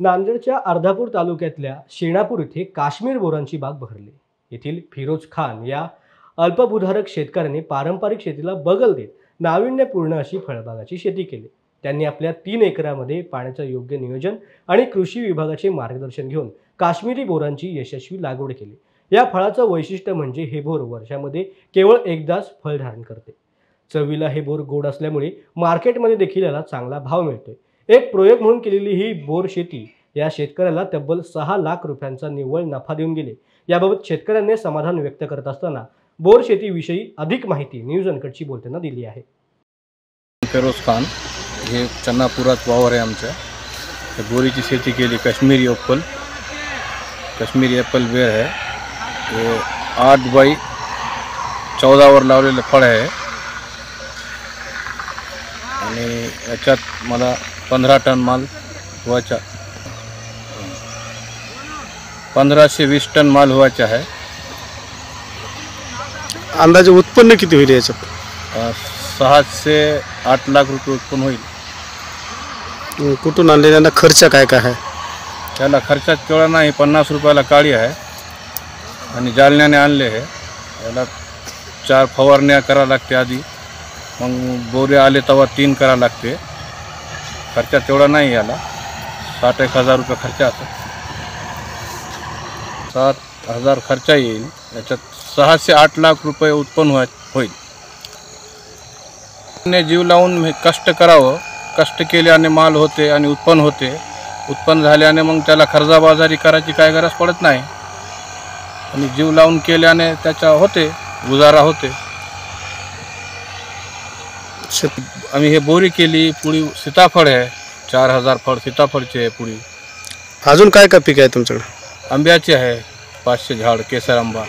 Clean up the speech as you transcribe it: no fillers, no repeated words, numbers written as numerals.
नांदेडच्या अर्धापूर तालुक्यातल्या शेणापूर येथे काश्मीर बोरांची बाग बहरली। येथील फिरोज खान या अल्पभूधारक शेतकऱ्याने पारंपरिक शेतीला बगल देत नाविन्यपूर्ण अशी फळबागाची शेती केली। त्यांनी आपल्या 3 एकरामध्ये पाण्याचे योग्य नियोजन आणि कृषी विभागाचे मार्गदर्शन घेऊन काश्मीरी बोरांची यशस्वी लागवड केली। या फळाचं वैशिष्ट्य म्हणजे हे बोर वर्षामध्ये केवळ एकदाच फळ धारण करते। चवीला हे बोर गोड असल्यामुळे मार्केटमध्ये देखील याला चांगला भाव मिळतोय। एक प्रयोग म्हणून केलेली ही बोर शेती या शेतकऱ्याला तब्बल 6 लाख रुपयांचा निव्वळ नफा देऊन गेले। याबाबत शेतकऱ्यांनी समाधान व्यक्त करत असताना बोर शेतीविषयी अधिक माहिती न्यूज अनकटशी बोलताना दिली आहे। फिरोज खान हे चन्नापुरात वावर आहे आमच्या। बोरीची शेती केली। काश्मीरी एप्पल बेर है। ये 8x14 वर लावलेलं फळ आहे आणि याच्यात मला 15 टन माल व्हायचा, 15 से 20 टन माल व्हायचा आहे। अंदाजे उत्पन्न किती होईल याच्यात? 6 से 8 लाख रुपये उत्पन्न होईल। कुठून आणले? त्यांना खर्च काय काय आहे? त्याला खर्चात तेवढा नाही, 50 रुपयाला काळी आहे आणि जालन्याने आणले आहे। याला 4 फवारण्या करा लागते आधी, मग बोरे आले तेव्हा 3 करा लागते। खर्चात तेवढा नाही, याला 60,000 रुपये खर्च असतो। 7,000 खर्च येईल। याच्यात 6 से 8 लाख रुपये उत्पन्न होईल। जीव लावून कष्ट करावं, कष्ट केल्याने माल होते आणि उत्पन्न होते। उत्पन्न झाल्याने मग त्याला कर्जबाजारी करायची काय गरज पडत नाही आणि जीव लावून केल्याने त्याचा होते, गुजारा होते। आम्ही हे बोरी केली। पुढी सीताफळ आहे, 4000 फळ सीताफळचे आहे। पुढी अजून काय काय पीक आहे तुमच्याकडे? आंब्याचे आहे, 500 झाड, केसर आंबा।